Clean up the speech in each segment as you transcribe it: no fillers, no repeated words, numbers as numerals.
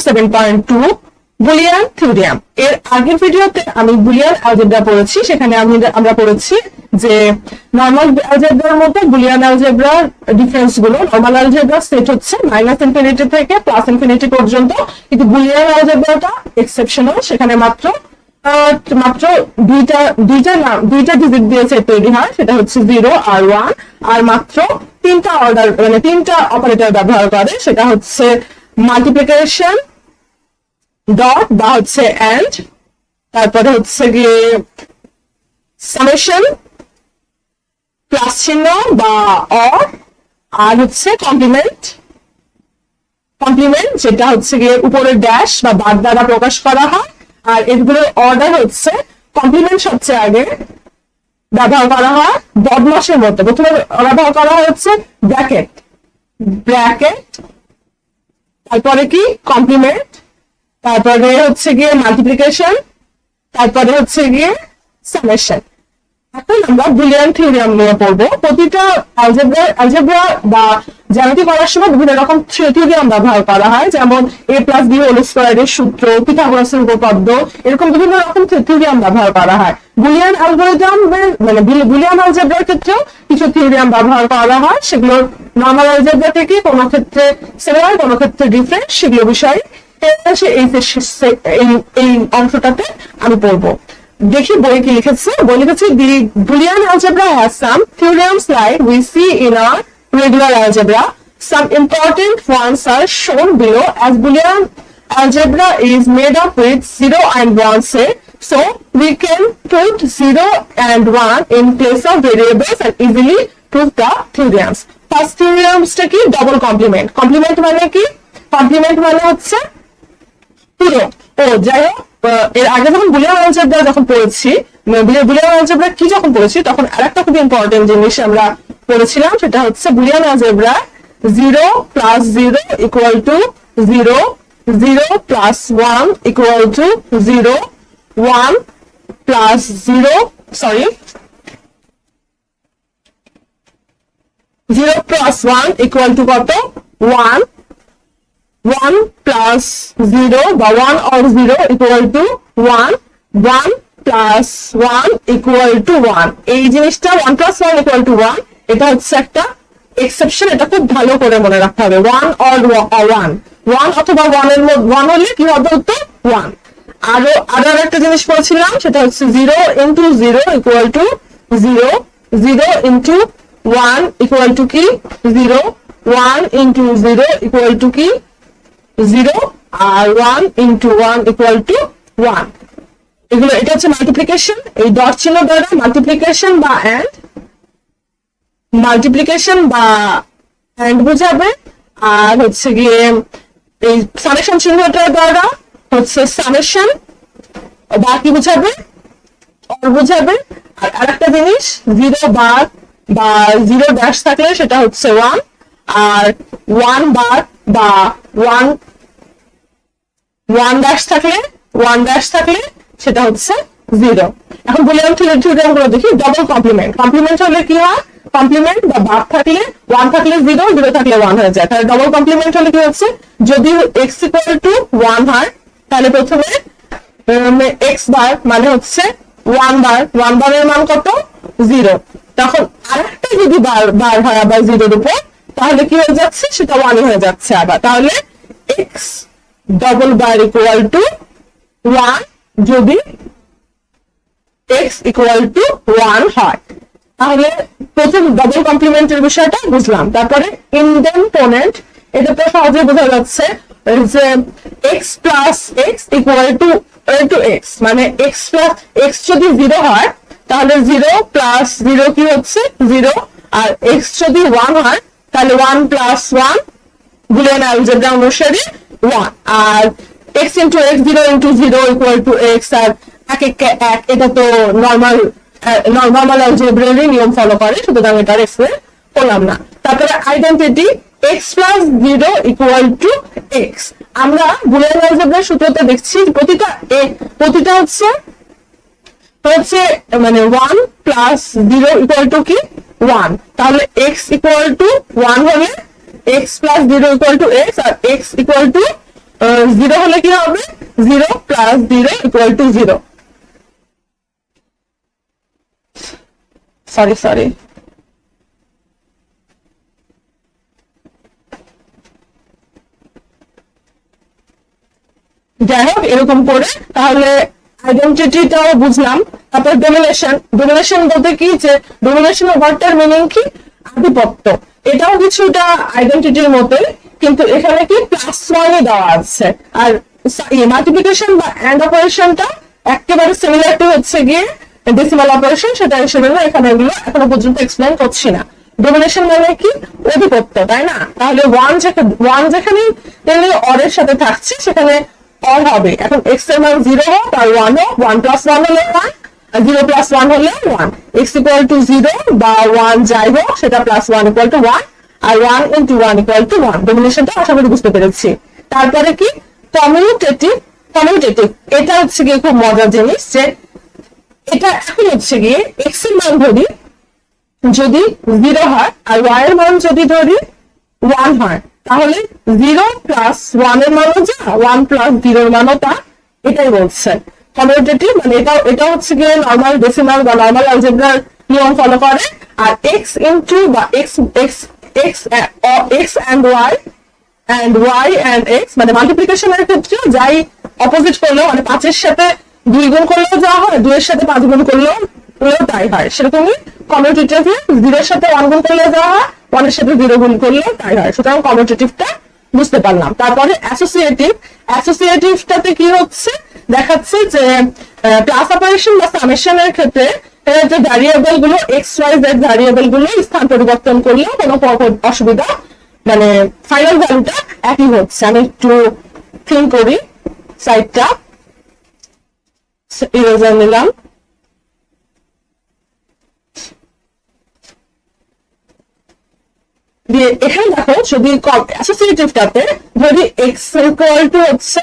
7.2 Boolean theorem. এর আগের ভিডিওতে আমি বুলিয়ান অ্যালজেব্রা পড়েছি, সেখানে আমরা পড়েছি যে নরমাল অ্যালজেব্রার মতো বুলিয়ান অ্যালজেব্রার ডিফারেন্স গুলো। নরমাল অ্যালজেব্রার সেট হচ্ছে -ইনফিনিটি থেকে +ইনফিনিটি পর্যন্ত, কিন্তু বুলিয়ান অ্যালজেব্রাটা এক্সেপশনাল। সেখানে মাত্র দুইটা ডিজিট দিয়ে সেট তৈরি হয়, সেটা হচ্ছে 0 আর 1, আর মাত্র তিনটা অপারেটর ব্যবহার করে, সেটা হচ্ছে মাল্টিপ্লিকেশন, ডট বা হচ্ছে এন্ড, তারপরে হচ্ছে গিয়ে সামেশন, প্লাস চিহ্ন বা অর, আর হচ্ছে কমপ্লিমেন্ট যেটা হচ্ছে গিয়ে উপরের ড্যাশ বা বার দ্বারা প্রকাশ করা হয়। আর এগুলোর অর্ডার হচ্ছে কমপ্লিমেন্ট সবচেয়ে আগে ব্যবহার করা হয় বদমাসের মতো। প্রথমে ব্যবহার করা হয় হচ্ছে ব্র্যাকেট, তারপরে কি কমপ্লিমেন্ট, তারপরে হচ্ছে গিয়ে মাল্টিপ্লিকেশন, তারপরে হচ্ছে গিয়ে সামেশন। এখন আমরা বুলিয়ান থিওরিয়াম নিয়ে পড়বো। প্রতিটা অ্যালজেব্রা বা জ্যামিতি করার সময় বিভিন্ন রকম থিওরিয়াম ব্যবহার করা হয়, যেমন a+b² এর সূত্র, পিথাগোরাসের উপপাদ্য, এরকম বিভিন্ন রকম থিওরিয়াম ব্যবহার করা হয়। বুলিয়ান অ্যালগরিদমের বুলিয়ান অ্যালজেব্রার ক্ষেত্রেও কিছু থিওরিয়াম ব্যবহার করা হয়, সেগুলো নরমাল অ্যালজেব্রা থেকে কোনো ক্ষেত্রে সিমিলার, কোনো ক্ষেত্রে ডিফারেন্ট, সেগুলো বিষয়ে এই অংশটাতে আমি পড়বো। দেখি বই কি লিখেছে। বই লিখেছে, the Boolean algebra has some theorems like we see in our regular algebra. Some important ones are shown below. As Boolean algebra is made up with 0 and 1 set, so we can put 0 and 1 in place of variables and easily prove the theorems. First theoremsটা কি? Double complement. Complement মানে কি? Complement মানে হচ্ছে পুরো। যাই হোক, এর আগে যখন বুলিয়ান অ্যালজেব্রা যখন পড়েছি, বুলিয়ান অ্যালজেব্রা কি যখন পড়েছি, তখন আরেকটা খুব ইম্পর্টেন্ট জিনিস আমরা পড়েছিলাম, সেটা হচ্ছে বুলিয়ান অ্যালজেব্রা 0 + 0 = 0, 0 + 1 = 0, 1 + 0 0 + 1 = কত? 1, 1 + 0 বা 1 or 0 = 1, 1 + 1 = 1। এই জিনিসটা 1 + 1 = 1, এটা হচ্ছে একটা এক্সেপশন। এটা খুব ভালো করে মনে রাখতে হবে। 1 or 1, 1 অথবা 1 এর মধ্যে 1 হলে কি হবে? উত্তর 1। আরো একটা জিনিস পড়ছিলাম, সেটা হচ্ছে 0 × 0 = 0, 0 × 1 = কি? 0, 1 × 0 = কি? 0, আর 1 × 1 = 1। এটা হচ্ছে মাল্টিপ্লিকেশন। এই ডট চিহ্ন দ্বারা মাল্টিপ্লিকেশন বা এন্ড বোঝাবে, আর হচ্ছে গিয়ে এই সামেশন চিহ্নটার দ্বারা হচ্ছে সামেশন বা কি বোঝাবে? অর বোঝাবে। আর আরেকটা জিনিস, 0 বার বা 0 ড্যাশ থাকলে সেটা হচ্ছে 1, আর 1 বার বা 1 ড্যাশ থাকলে সেটা হচ্ছে 0। এখন বুলিয়ান থিওরিয়াম গুলো দেখি। ডাবল কমপ্লিমেন্ট হলে কি হয়? কমপ্লিমেন্ট বা ভাগ থাকলে 1 থাকলে 0, 0 থাকলে 1 হয়ে যায়। তাহলে ডাবল কমপ্লিমেন্ট হলে কি হচ্ছে? যদি x = 1 হয়, তাহলে প্রথমে x বার মানে হচ্ছে 1 বার, 1 বারের মান কত? 0। তখন আরেকটা যদি বার হয় আবার 0 উপর, তাহলে কি হয়ে যাচ্ছে? সেটা 1 হয়ে যাচ্ছে আবার। তাহলে x ডাবল বার = 1 যদি x = 1 হয়। তাহলে প্রথম ডাবল কমপ্লিমেন্টের বিষয়টা বুঝলাম। তারপরে ইনডেপেন্ডেন্ট, এটা তো সহজে বোঝা যাচ্ছে যে x + x = x, মানে x যদি 0 হয়, তাহলে 0 + 0 কি হচ্ছে? 0, আর x যদি 1 হয়, তাহলে 1 + 1 বুলিয়ান অ্যালজেব্রা অনুসারে 1, আর x × x, 0 × 0 = x, আর 1 এটা তো নরমাল অ্যালজেব্রারই নিয়ম ফলো করে, সুতরাং এটা এক্সপ্লেন করলাম না। তারপরে আইডেন্টিটি, x + 0 = x। আমরা বুলিয়ান অ্যালজেব্রার সূত্রতে দেখছি প্রতিটা হচ্ছে মানে 1 + 0 = কি? 1। তাহলে x = 1 হলে x + 0 = x, আর x জিরো হলে কি হবে, 0 প্লাস 0 ইকুয়াল টু 0। সরি যাই হোক, এরকম করে তাহলে আইডেন্টিটিটাও বুঝলাম। তারপর ডোমিনেশন বলতে কি, যে ডোমিনেশন ওয়ার্ডটার মিনিং কি, আধিপত্য। এটাও কিছুটা আইডেন্টিটির মতোই, কিন্তু এখানে কি প্লাস ওয়ানে দেওয়া আছে। আর মাল্টিপ্লিকেশন বা এন্ড অপারেশনটা একেবারে সিমিলার টু হচ্ছে গিয়ে ডেসিমাল অপারেশন, সেটা হিসেবে না এখানে এগুলো এখনো পর্যন্ত এক্সপ্লেন করছি না। ডোমিনেশন মানে কি, আধিপত্য, তাই না? তাহলে ওয়ান যেখানে অরের সাথে থাকছে সেখানে অর হবে। এখন এক্স এর মান 0 হোক আর 1 হোক, 1 প্লাস 1 হলে 1, আর 0 প্লাস 1 হলে 1। এক্স ইকুয়াল টু 0 বা 1 যাই হোক, সেটা প্লাস 1 ইকুয়াল টু 1, আর 1 ইন্টু 1 ইকুয়াল টু 1। ডোমিনেশনটা আশা করি বুঝতে পেরেছি। তারপরে কি কমিউটেটিভ। এটা হচ্ছে গিয়ে খুব মজার জিনিস, যে এটা এখন হচ্ছে গিয়ে এক্স এর মান ধরি যদি 0 হয়, আর ওয়াই এর মান যদি ধরি 1 হয়, তাহলে 0 প্লাস 1 এর মানও যা, 1 প্লাস 0 এর মানও তা। এটাই বলছে কমিউটেটিভ। মানে এটা হচ্ছে গিয়ে নর্মাল ডেসিমাল বা নর্মাল অ্যালজেব্রার নিয়ম ফলো করে। আর এক্স ইন্টু বা x and y and x, মানে মাল্টিপ্লিকেশনের ক্ষেত্রে যাই অপোজিট করলেও, মানে 5 এর সাথে 2 গুণ করলেও যা হয়, 2 এর সাথে 5 গুণ করলেও তাই হয়। সেরকমই কমিউটেটিভে 0 এর সাথে 1 গুণ করলে যা হয়, 1 এর সাথে 0 গুণ করলেও তাই হয়। সুতরাং কমিউটেটিভটা বুঝতে পারলাম। তারপরে অ্যাসোসিয়েটিভটাতে কি হচ্ছে, দেখাচ্ছে যে ক্লাস অপারেশন বা সামেশনের ক্ষেত্রে যে ভ্যারিয়েবল গুলো এক্স ওয়াই জেড ভ্যারিয়েবল গুলো স্থান পরিবর্তন করলেও কোনো অসুবিধা, মানে ফাইনাল ভ্যালুটা একই হচ্ছে। আমি একটু ক্লিন করি সাইডটা, ইরেজার নিলাম। এখানে দেখো, যদি অ্যাসোসিয়েটিভটাতে যদি এক্স ইকুয়াল টু হচ্ছে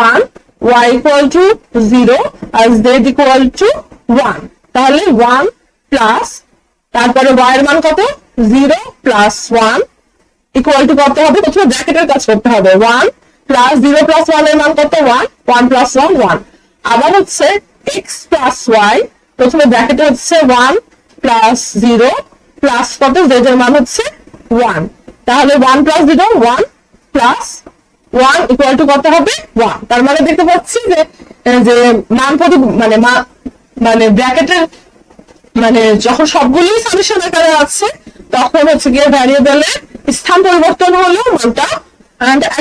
1, ওয়াই ইকুয়াল টু 0 আর জেড ইকুয়াল টু 1, তাহলে 1 প্লাস তারপরে ওয়াই এর মান কত, 0 প্লাস 1 ইকুয়াল টু কত হবে, প্রথমে ব্র্যাকেটের কাজ করতে হবে। 1 প্লাস 0 প্লাস 1 এর মান কত, 1, 1 প্লাস 1 1। আবার হচ্ছে এক্স প্লাস ওয়াই, প্রথমে ব্র্যাকেটে হচ্ছে 1 প্লাস 0 প্লাস কত, জেড এর মান হচ্ছে 1। তাহলে 1 প্লাস 0 1 প্লাস 1 ইকুয়াল টু কত হবে, 1। তার মানে দেখতে পাচ্ছি যে মান প্রতি মানে ব্র্যাকেটের মানে যখন সবগুলোই সামেশন আকারে আছে, তখন হচ্ছে গিয়ে ভ্যারিয়েবলের স্থান পরিবর্তন হলেও মানটা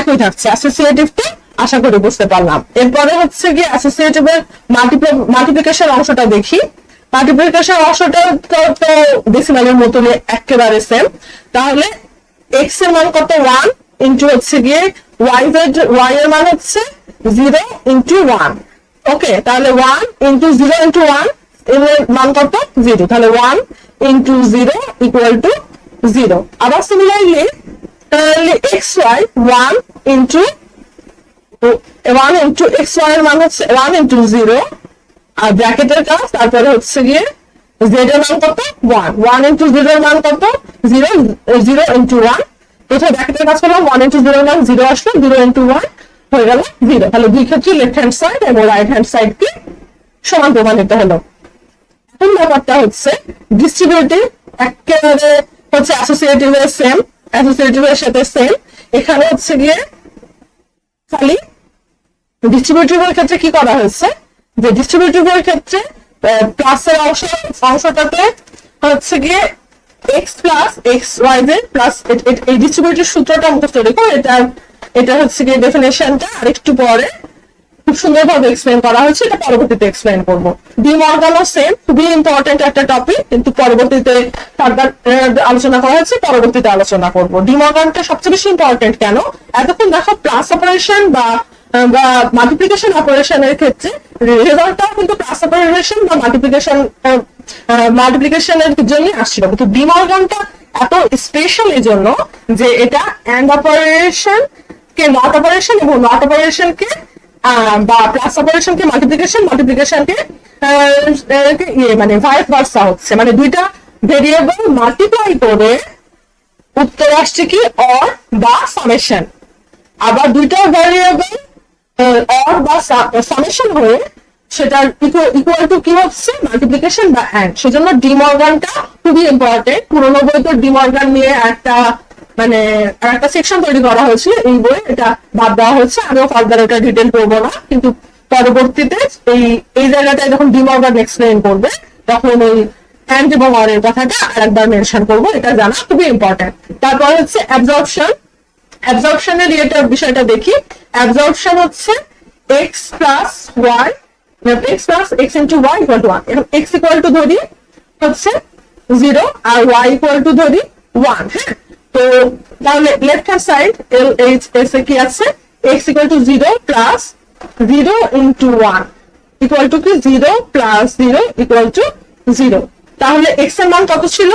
একই থাকছে। অ্যাসোসিয়েটিভটা আশা করি বুঝতে পারলাম। এরপরে হচ্ছে গিয়ে অ্যাসোসিয়েটিভের মাল্টিপ্লিকেশন অংশটা দেখি। মাল্টিপ্লিকেশন অংশটা তো ডেসিমালের মতন একেবারে সেম। তাহলে এক্স এর মান কত, 1 ইন্টু হচ্ছে গিয়ে ওয়াই এর মান হচ্ছে 0 ইন্টু 1। ওকে, তাহলে 1 ইন্টু 0 ইন্টু 1 এর মান কত, 0। তাহলে 1 ইন্টু 0 ইকুয়াল টু 0। আবার সিমিলারলি তাহলে x y 1 into x y এর মান হচ্ছে 1 ইন্টু 0 আর ব্র্যাকেটের কাজ, তারপরে হচ্ছে গিয়ে জেড এর মান কত, 1, 1 ইন্টু 0 এর মান কত, 0 ইন্টু 1। প্রথমে ব্র্যাকেটের কাজ করলাম, 1 ইন্টু 0 এর মান 0 আসলো, 0 ইন্টু 1 হয়ে গেল 0। তাহলে দুই ক্ষেত্রে লেফট হ্যান্ড সাইড এবং রাইট হ্যান্ড সাইড কি সমান প্রমাণিত হলো। এখন ব্যাপারটা হচ্ছে ডিস্ট্রিবিউটিভ, একেবারে হচ্ছে অ্যাসোসিয়েটিভের সেম, অ্যাসোসিয়েটিভের সাথে সেম। এখানে হচ্ছে গিয়ে খালি ডিস্ট্রিবিউটিভের ক্ষেত্রে কি করা হয়েছে, যে ডিস্ট্রিবিউটিভের ক্ষেত্রে প্লাসের অংশটাতে হচ্ছে গিয়ে x plus x y z plus, এই ডিস্ট্রিবিউটিভ সূত্রটা মুখস্থ রেখো। এটা হচ্ছে গিয়ে ডেফিনেশনটা আরেকটু পরে খুব সুন্দরভাবে এক্সপ্লেন করা হয়েছে, এটা পরবর্তীতে এক্সপ্লেন করবো। ডি মর্গানও সেম, খুবই ইম্পর্টেন্ট একটা টপিক, কিন্তু পরবর্তীতে আলোচনা করা হয়েছে, পরবর্তীতে আলোচনা করবো। ডি মর্গানটা সবচেয়ে বেশি ইম্পর্টেন্ট কেন, এতক্ষণ দেখো প্লাস অপারেশন বা মাল্টিপ্লিকেশন অপারেশনের ক্ষেত্রে রেজাল্টটাও কিন্তু প্লাস অপারেশন বা মাল্টিপ্লিকেশনের জন্য আসছিল, কিন্তু ডি মর্গানটা এত স্পেশাল এই জন্য যে এটা এন্ড অপারেশন কে নট অপারেশন এবং নট অপারেশন কে বা প্লাস অপারেশন কে মাল্টিপ্লিকেশন কে মানে ভাইস ভার্সা হচ্ছে, মানে দুইটা ভেরিয়েবল মাল্টিপ্লাই করে উত্তর আসছে কি অর বা সামেশন। আবার দুইটা ভ্যারিয়েবল অর বা সামেশন হয়ে সেটার ইকুয়াল টু কি হচ্ছে মাল্টিপ্লিকেশন বা অ্যান্ড। সেজন্য ডি মর্গানটা খুবই ইম্পর্টেন্ট। পুরোনো বই তো ডি মর্গান নিয়ে একটা মানে একটা সেকশন তৈরি করা হয়েছিল এই বই, এটা বাদ দেওয়া হয়েছে। আমিও ফার্দার এটা ডিটেল করবো না, কিন্তু পরবর্তীতে এই জায়গাটায় যখন ডি মর্গান এক্সপ্লেইন করবে তখন ওই অ্যান্ড এবং অর এর কথাটা আরেকবার মেনশন করবো, এটা জানা খুবই ইম্পর্টেন্ট। তারপর হচ্ছে অ্যাবজর্পশন। অ্যাবজর্পশনের বিষয়টা দেখি। অ্যাবজর্পশন হচ্ছে x plus y, x plus x into y equal to 1. এখন x equal to ধরি হচ্ছে 0 আর y equal to ধরি 1। হ্যাঁ, তো তাহলে লেফট হ্যান্ড সাইড LHS এ কি আছে x equal to 0 plus 0 into 1 equal to কি 0 plus 0 equal to 0। তাহলে x এর মান কত ছিল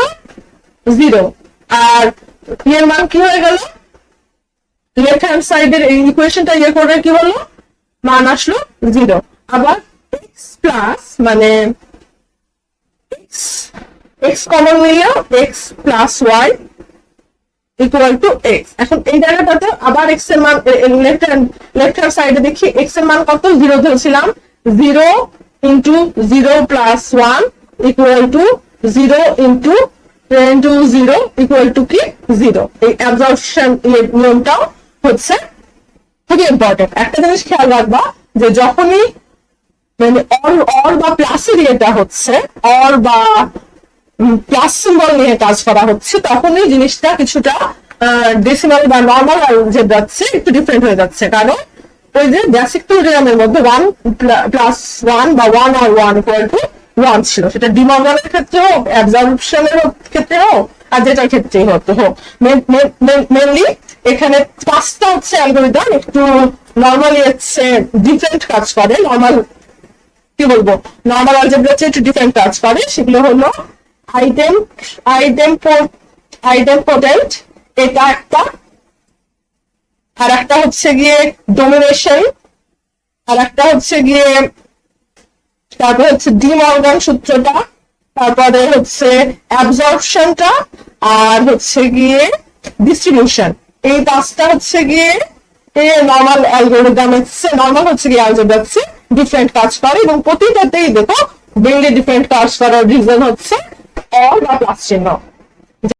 0 আর এর মান কি হয়ে গেল, লেফট হ্যান্ড সাইডের এই ইকুয়েশনটা করে কি হলো মান আসলো 0। আবার x প্লাস মানে x কমন নিয়ে x plus y equal to x। এখন এই জায়গাটাতে আবার x এর মান লেফট হ্যান্ড সাইডে দেখি x এর মান কত 0 ধরেছিলাম, 0 into 0 plus 1 equal to 0 into 0 equal to কি 0। এই অ্যাবজর্পশন নিয়মটাও হচ্ছে খুবই ইম্পর্টেন্ট। একটা জিনিস খেয়াল রাখবা যে যখনই মানে অর বা প্লাসের ইয়েটা হচ্ছে, অর বা প্লাস সিম্বল নিয়ে কাজ করা হচ্ছে, তখনই জিনিসটা কিছুটা ডেসিমাল বা নর্মাল যাচ্ছে একটু ডিফারেন্ট হয়ে যাচ্ছে। কারণ ওই যে বেসিক থিওরেমের মধ্যে 1 প্লাস 1 বা 1 আর 1 ইকুয়াল টু 1 ছিল, সেটা ডি মর্গানের ক্ষেত্রে হোক, অ্যাবজর্পশনের ক্ষেত্রে হোক, আর যেটার ক্ষেত্রেই হোক। মেনলি এখানে পাঁচটা হচ্ছে অ্যালগরিদম একটু নর্মালি হচ্ছে ডিফারেন্ট কাজ করে, কি বলবো নর্মাল অলজেব্রা চেয়ে একটু ডিফারেন্ট কাজ করে। সেগুলো হলো আইডেম্পোটেন্ট, এটা একটা, আর একটা হচ্ছে গিয়ে ডোমিনেশন, আর একটা হচ্ছে গিয়ে তারপরে হচ্ছে ডি মর্গান সূত্রটা, তারপরে হচ্ছে অ্যাবজর্পশনটা, আর হচ্ছে গিয়ে ডিস্ট্রিবিউশন। এই পাঁচটা হচ্ছে গিয়ে নর্মাল অ্যালগরিদম নর্মাল হচ্ছে গিয়ে অলজেব্রা ডিফারেন্ট কাজ করে, এবং প্রতিটাতেই দেখো মেইনলি ডিফারেন্ট কাজ করার রিজন হচ্ছে অর বা প্লাস চিহ্ন।